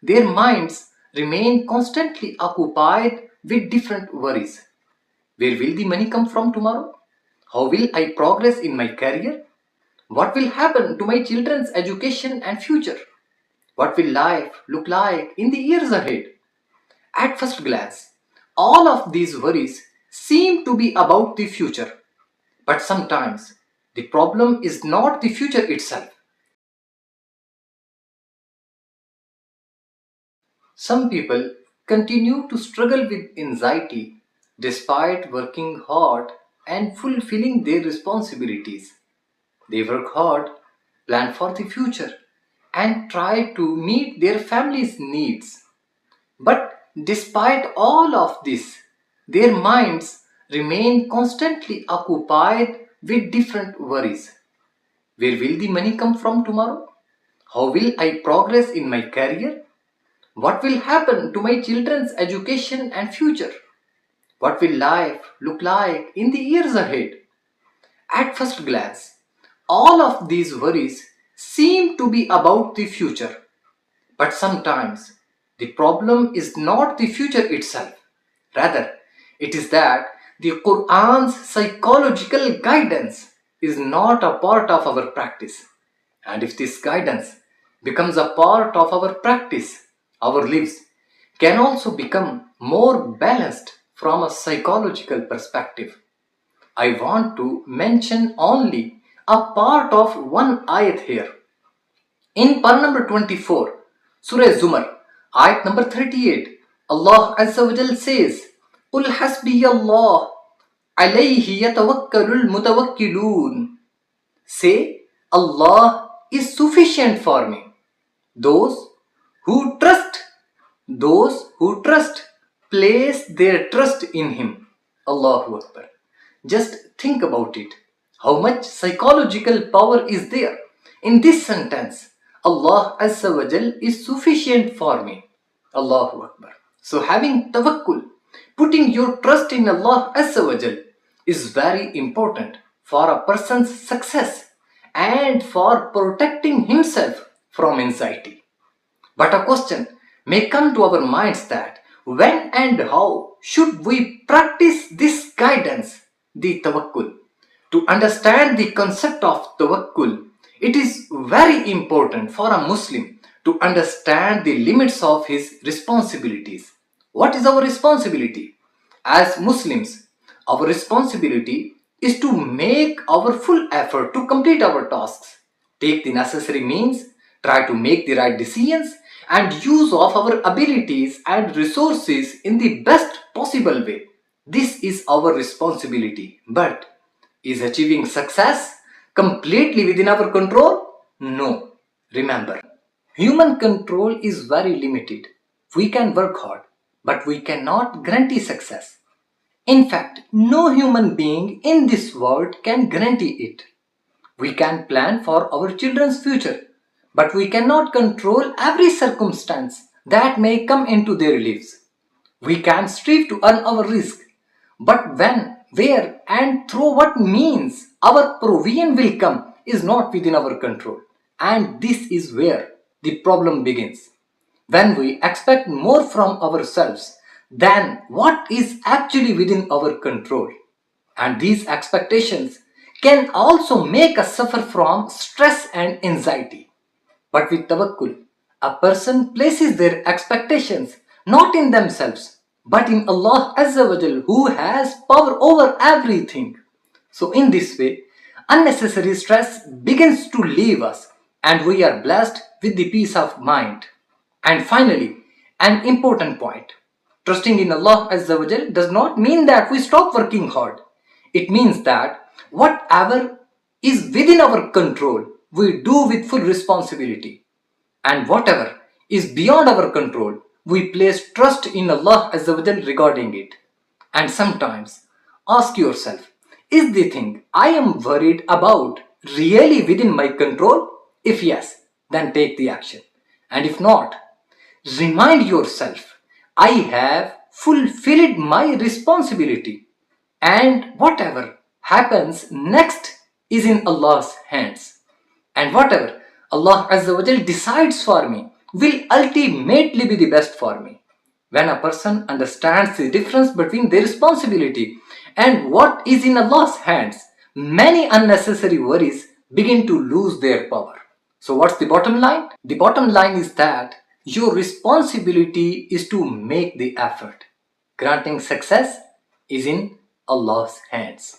their minds remain constantly occupied with different worries. Where will the money come from tomorrow? How will I progress in my career? What will happen to my children's education and future? What will life look like in the years ahead? At first glance, all of these worries seem to be about the future. But sometimes the problem is not the future itself. Some people continue to struggle with anxiety despite working hard and fulfilling their responsibilities. They work hard, plan for the future, and try to meet their family's needs. But despite all of this, their minds remain constantly occupied with different worries. Where will the money come from tomorrow? How will I progress in my career? What will happen to my children's education and future? What will life look like in the years ahead? At first glance, all of these worries seem to be about the future. But sometimes the problem is not the future itself. Rather, it is that the Quran's psychological guidance is not a part of our practice. And if this guidance becomes a part of our practice, our lives can also become more balanced from a psychological perspective. I want to mention only a part of one ayat here. In part number 24, Surah Zumar, ayat number 38, Allah Azza wa Jal says, قُلْ حَسْبِيَ اللَّهُ عَلَيْهِ يَتَوَكَّلُ الْمُتَوَكِّلُونَ. Say, Allah is sufficient for me. Those who trust, those who trust, place their trust in Him. Allahu Akbar. Just think about it. How much psychological power is there in this sentence? Allah Azza wa Jal is sufficient for me. Allahu Akbar. So having tawakkul, putting your trust in Allah Azza wa Jal, is very important for a person's success and for protecting himself from anxiety. But a question may come to our minds that when and how should we practice this guidance, the tawakkul? To understand the concept of tawakkul, it is very important for a Muslim to understand the limits of his responsibilities. What is our responsibility? As Muslims, our responsibility is to make our full effort to complete our tasks, take the necessary means, try to make the right decisions, and use of our abilities and resources in the best possible way. This is our responsibility. But is achieving success completely within our control? No. Remember, human control is very limited. We can work hard, but we cannot guarantee success. In fact, no human being in this world can guarantee it. We can plan for our children's future, but we cannot control every circumstance that may come into their lives. We can strive to earn our risk, but when, where, and through what means our provision will come is not within our control. And this is where the problem begins. When we expect more from ourselves than what is actually within our control. And these expectations can also make us suffer from stress and anxiety. But with tawakkul, a person places their expectations not in themselves, but in Allah Azza wa Jal, who has power over everything. So in this way, unnecessary stress begins to leave us and we are blessed with the peace of mind. And finally, an important point. Trusting in Allah Azza wa Jal does not mean that we stop working hard. It means that whatever is within our control, we do with full responsibility. And whatever is beyond our control, we place trust in Allah Azza wa Jal regarding it. And sometimes ask yourself, is the thing I am worried about really within my control? If yes, then take the action. And if not, remind yourself, I have fulfilled my responsibility. And whatever happens next is in Allah's hands. And whatever Allah Azza wa Jal decides for me will ultimately be the best for me. When a person understands the difference between their responsibility and what is in Allah's hands, many unnecessary worries begin to lose their power. So, what's the bottom line? The bottom line is that your responsibility is to make the effort. Granting success is in Allah's hands.